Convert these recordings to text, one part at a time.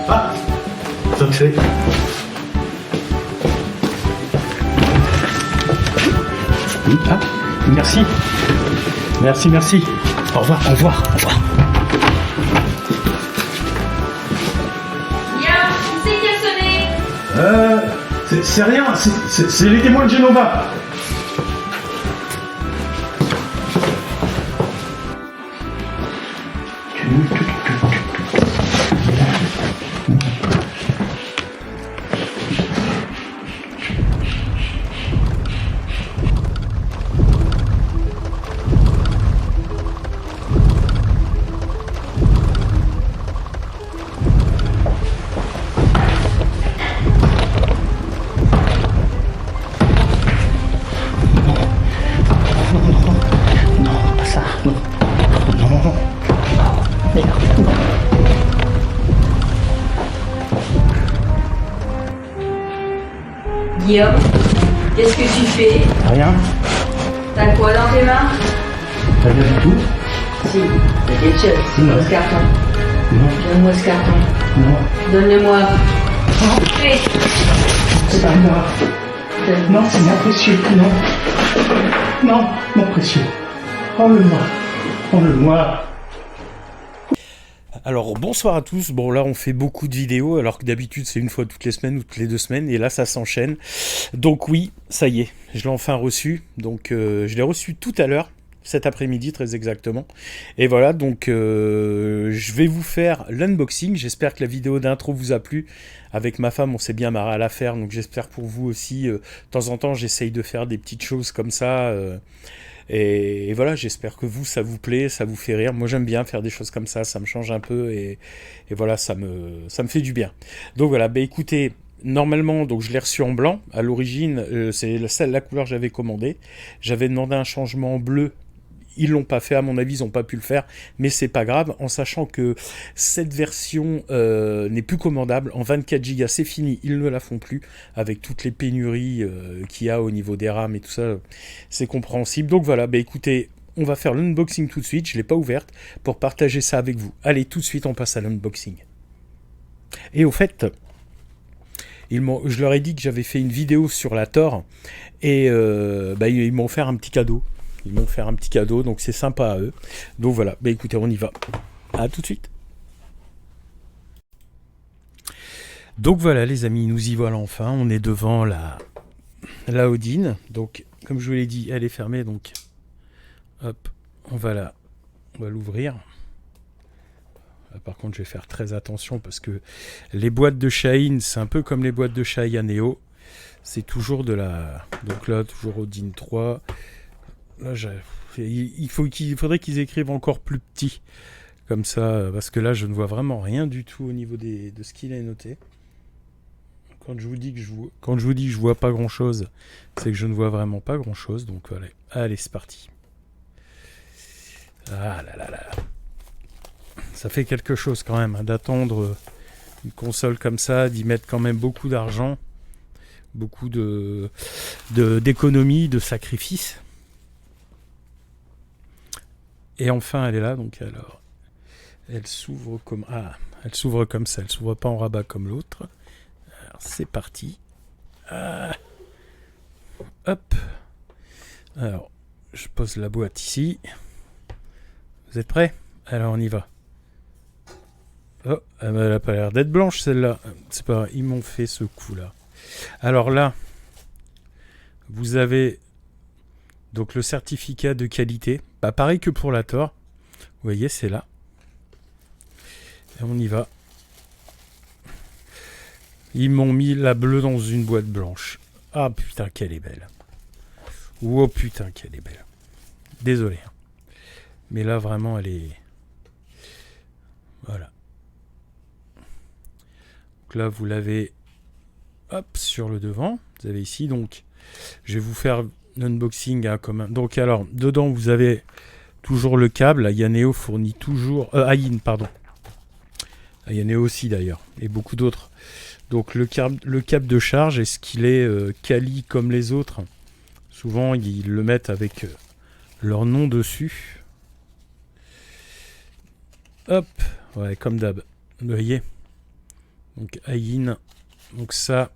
Ah, ça me fait. Ah, merci. Merci, merci. Au revoir, au revoir, au revoir. Bien, qui c'est qui a sonné? C'est rien, c'est les témoins de Genova. Guillaume, qu'est-ce que tu fais? Rien, T'as quoi dans tes mains? rien du tout. Si, t'as quelque chose. Non. Donne-moi ce carton. Non, Donne-moi ce carton. non, Donne-le-moi. Fais. c'est pas moi. Non, c'est mon précieux, non. Non, mon précieux. Enlève-moi, enlève-moi. Alors bonsoir à tous, bon là on fait beaucoup de vidéos alors que d'habitude c'est une fois toutes les semaines ou toutes les 2 semaines et là ça s'enchaîne. Donc oui, ça y est, je l'ai enfin reçu, donc je l'ai reçu tout à l'heure, cet après-midi très exactement. Et voilà, donc je vais vous faire l'unboxing, j'espère que la vidéo d'intro vous a plu. Avec ma femme on s'est bien marré à la faire, donc j'espère pour vous aussi, de temps en temps j'essaye de faire des petites choses comme ça. Et voilà, j'espère que vous, ça vous plaît, ça vous fait rire. Moi, j'aime bien faire des choses comme ça me change un peu et voilà, ça me fait du bien. Donc voilà, bah écoutez, normalement, donc je l'ai reçu en blanc. À l'origine, c'est la couleur que j'avais commandée. J'avais demandé un changement en bleu. Ils l'ont pas fait, à mon avis, ils n'ont pas pu le faire, mais c'est pas grave, en sachant que cette version n'est plus commandable. En 24 Go, c'est fini, ils ne la font plus, avec toutes les pénuries qu'il y a au niveau des RAM et tout ça, c'est compréhensible. Donc voilà, bah écoutez, on va faire l'unboxing tout de suite, je ne l'ai pas ouverte, pour partager ça avec vous. Allez, tout de suite, on passe à l'unboxing. Et au fait, je leur ai dit que j'avais fait une vidéo sur la Thor, et ils m'ont offert un petit cadeau. Ils m'ont fait un petit cadeau, donc c'est sympa à eux. Donc voilà, bah écoutez, on y va. À tout de suite. Donc voilà les amis, nous y voilà enfin. On est devant la Odin. Donc comme je vous l'ai dit, elle est fermée, donc hop, on va l'ouvrir. Par contre, je vais faire très attention parce que les boîtes de Shaheen, c'est un peu comme les boîtes de Shahia Neo. C'est toujours de la... Donc là, toujours Odin 3. Là, il faudrait qu'ils écrivent encore plus petit, comme ça, parce que là, je ne vois vraiment rien du tout au niveau de ce qu'il est noté. Quand je vous dis que je vois pas grand-chose, c'est que je ne vois vraiment pas grand-chose. Donc, allez, c'est parti. Ah là là là. Ça fait quelque chose quand même, hein, d'attendre une console comme ça, d'y mettre quand même beaucoup d'argent, beaucoup d'économies, de sacrifices. Et enfin, elle est là, donc alors, elle s'ouvre comme ça, elle s'ouvre pas en rabat comme l'autre. Alors c'est parti. Hop. Alors, je pose la boîte ici. Vous êtes prêts? Alors on y va. Oh, elle n'a pas l'air d'être blanche celle-là. C'est pas, ils m'ont fait ce coup-là. Alors là, vous avez donc le certificat de qualité. Bah, pareil que pour la Thor. Vous voyez, c'est là. Et on y va. Ils m'ont mis la bleue dans une boîte blanche. Ah putain, qu'elle est belle. Oh putain, qu'elle est belle. Désolé. Mais là, vraiment, elle est... Voilà. Donc là, vous l'avez... Hop, sur le devant. Vous avez ici, donc... Je vais vous faire l'unboxing hein, comme un... Donc alors, dedans, vous avez toujours le câble. Ayaneo fournit toujours... Ayin, pardon. Ayaneo aussi, d'ailleurs. Et beaucoup d'autres. Donc le câble de charge, est-ce qu'il est quali comme les autres? Souvent, ils le mettent avec leur nom dessus. Hop, ouais, comme d'hab. Vous voyez, Donc Ayin. Donc ça.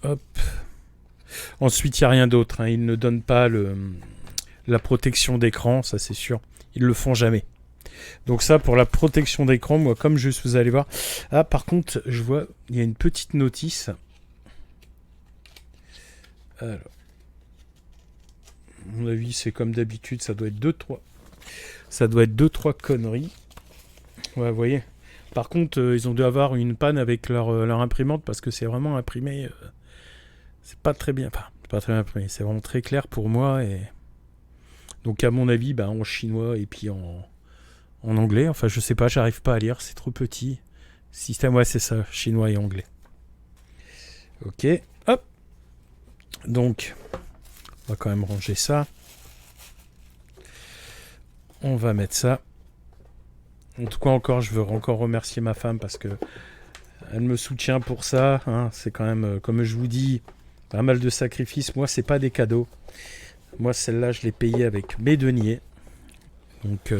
Hop. Ensuite, il n'y a rien d'autre. Hein. Ils ne donnent pas la protection d'écran, ça c'est sûr. Ils le font jamais. Donc ça, pour la protection d'écran, moi, comme juste vous allez voir. Ah, par contre, je vois, il y a une petite notice. Alors. À mon avis, c'est comme d'habitude, ça doit être 2-3. Ça doit être 2-3 conneries. Ouais, vous voyez. Par contre, ils ont dû avoir une panne avec leur imprimante parce que c'est vraiment imprimé. C'est pas très bien. Enfin, c'est pas très bien imprimé. C'est vraiment très clair pour moi. Et donc, à mon avis, en chinois et puis en anglais. Enfin, je sais pas, j'arrive pas à lire. C'est trop petit. Système, ouais, c'est ça. Chinois et anglais. Ok. Hop. Donc, on va quand même ranger ça. On va mettre ça. En tout cas, encore, je veux encore remercier ma femme parce que elle me soutient pour ça. Hein. C'est quand même, comme je vous dis, pas mal de sacrifices. Moi, c'est pas des cadeaux. Moi, celle-là, je l'ai payée avec mes deniers. Donc,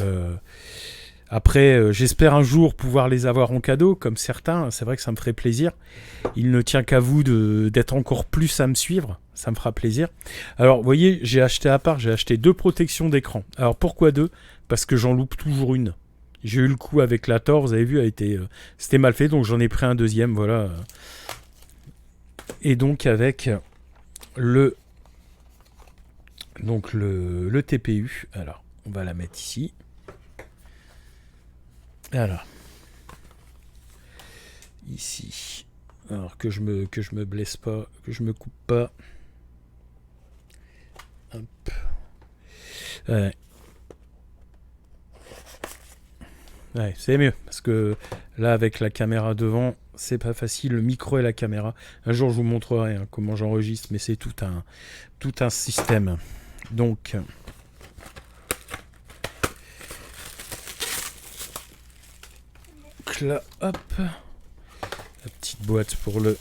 après, j'espère un jour pouvoir les avoir en cadeau, comme certains. C'est vrai que ça me ferait plaisir. Il ne tient qu'à vous d'être encore plus à me suivre. Ça me fera plaisir. Alors, vous voyez, j'ai acheté à part, j'ai acheté 2 protections d'écran. Alors, pourquoi 2 ? Parce que j'en loupe toujours une. J'ai eu le coup avec la Thor, vous avez vu, c'était mal fait, donc j'en ai pris un deuxième, voilà. Et donc avec le TPU, alors on va la mettre ici. Alors, ici, alors que je me blesse pas, que je me coupe pas. Hop. Ouais, c'est mieux, parce que là, avec la caméra devant, c'est pas facile, le micro et la caméra. Un jour, je vous montrerai comment j'enregistre, mais c'est tout un système. Donc, là, hop, la petite boîte pour le...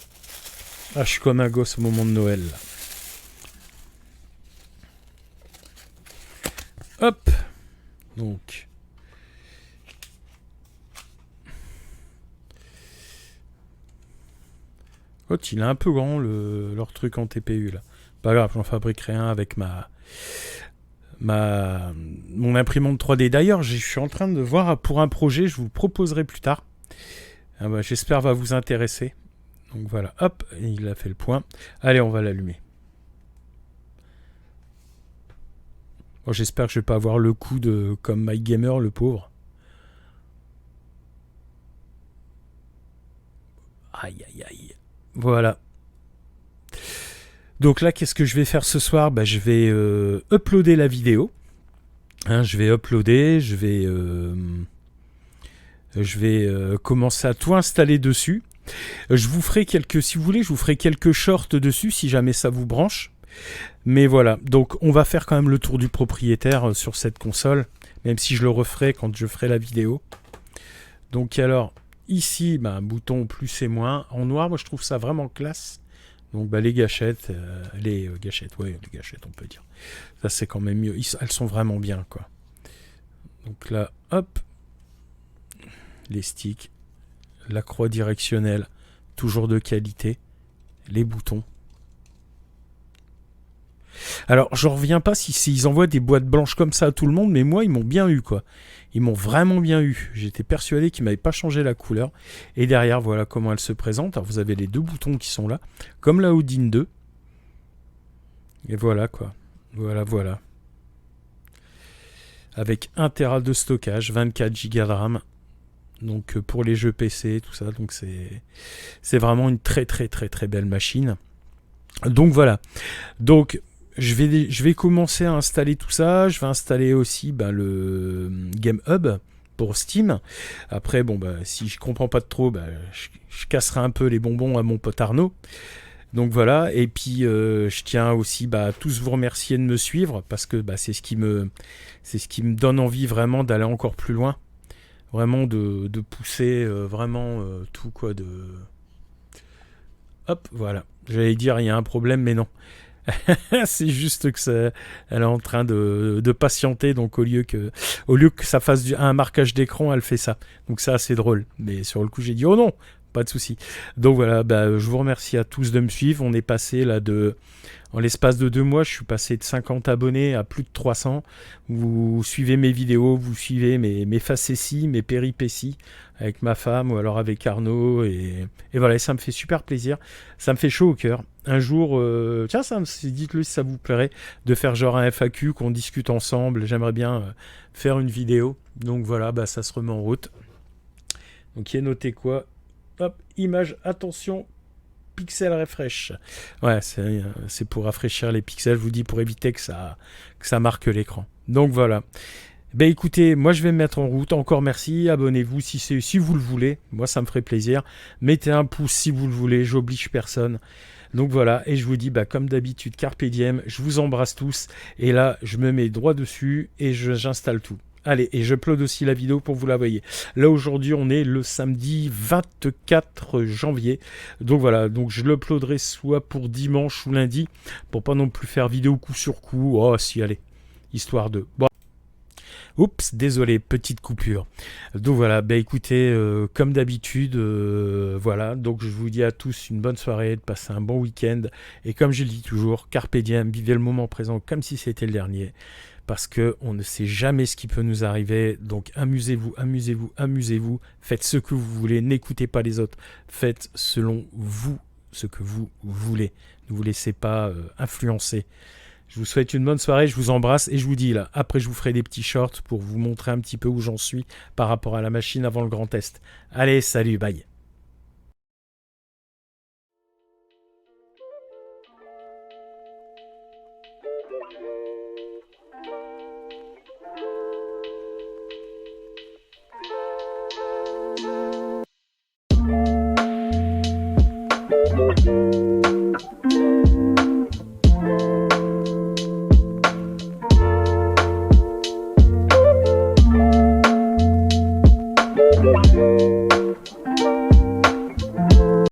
Ah, je suis comme un gosse au moment de Noël. Là. Hop, donc... Oh, il est un peu grand leur truc en TPU là. Pas grave, j'en fabriquerai un avec mon imprimante 3D. D'ailleurs, je suis en train de voir pour un projet, je vous proposerai plus tard. J'espère va vous intéresser. Donc voilà, hop, il a fait le point. Allez, on va l'allumer. Bon, j'espère que je vais pas avoir le coup de comme Mike Gamer, le pauvre. Aïe, aïe, aïe. Voilà. Donc là, qu'est-ce que je vais faire ce soir ? Je vais uploader la vidéo. Je vais uploader, je vais commencer à tout installer dessus. Je vous ferai si vous voulez, je vous ferai quelques shorts dessus si jamais ça vous branche. Mais voilà, donc on va faire quand même le tour du propriétaire sur cette console, même si je le referai quand je ferai la vidéo. Donc alors... Ici, un bouton plus et moins. En noir, moi je trouve ça vraiment classe. Donc les gâchettes, les gâchettes, on peut dire. Ça c'est quand même mieux. Elles sont vraiment bien, quoi. Donc là, hop. Les sticks. La croix directionnelle, toujours de qualité. Les boutons. Alors, je reviens pas s'ils envoient des boîtes blanches comme ça à tout le monde, mais moi, ils m'ont bien eu, quoi. Ils m'ont vraiment bien eu. J'étais persuadé qu'ils m'avaient pas changé la couleur. Et derrière, voilà comment elle se présente. Alors, vous avez les 2 boutons qui sont là, comme la Odin 2. Et voilà, quoi. Voilà. Avec 1 Tera de stockage, 24 Go de RAM. Donc, pour les jeux PC, tout ça. Donc, c'est vraiment une très, très, très, très belle machine. Donc, voilà. Donc... Je vais commencer à installer tout ça. Je vais installer aussi le Game Hub pour Steam. Après, si je comprends pas trop, je casserai un peu les bonbons à mon pote Arnaud. Donc voilà. Et puis, je tiens aussi à tous vous remercier de me suivre parce que c'est ce qui me donne envie vraiment d'aller encore plus loin. Vraiment de pousser vraiment tout, quoi. Hop, voilà. J'allais dire, il y a un problème, mais non. C'est juste que elle est en train de patienter, donc au lieu que ça fasse un marquage d'écran, elle fait ça. Donc c'est assez drôle. Mais sur le coup, j'ai dit oh non, pas de souci. Donc voilà, je vous remercie à tous de me suivre. On est passé là en l'espace de 2 mois, je suis passé de 50 abonnés à plus de 300. Vous suivez mes vidéos, vous suivez mes facéties, mes péripéties avec ma femme ou alors avec Arnaud. Et voilà, ça me fait super plaisir. Ça me fait chaud au cœur. Un jour, tiens, dites-le si ça vous plairait de faire genre un FAQ, qu'on discute ensemble. J'aimerais bien faire une vidéo. Donc voilà, ça se remet en route. Donc il est noté quoi? Hop, image, attention, pixel refresh. Ouais, c'est pour rafraîchir les pixels, je vous dis, pour éviter que ça marque l'écran. Donc voilà. Écoutez, moi je vais me mettre en route. Encore merci, abonnez-vous si vous le voulez. Moi ça me ferait plaisir. Mettez un pouce si vous le voulez, j'oblige personne. Donc voilà, et je vous dis, comme d'habitude, carpe diem, je vous embrasse tous. Et là, je me mets droit dessus et j'installe tout. Allez, et je upload aussi la vidéo pour vous la voyez. Là, aujourd'hui, on est le samedi 24 janvier. Donc voilà, donc je l'uploaderai soit pour dimanche ou lundi, pour pas non plus faire vidéo coup sur coup. Oh, si, allez, histoire de... Bon. Oups, désolé, petite coupure. Donc voilà, écoutez, comme d'habitude, voilà. Donc je vous dis à tous une bonne soirée, de passer un bon week-end. Et comme je le dis toujours, carpe diem, vivez le moment présent comme si c'était le dernier. Parce qu'on ne sait jamais ce qui peut nous arriver. Donc amusez-vous, amusez-vous, amusez-vous. Faites ce que vous voulez, n'écoutez pas les autres. Faites selon vous ce que vous voulez. Ne vous laissez pas influencer. Je vous souhaite une bonne soirée, je vous embrasse et je vous dis là, après je vous ferai des petits shorts pour vous montrer un petit peu où j'en suis par rapport à la machine avant le grand test. Allez, salut, bye.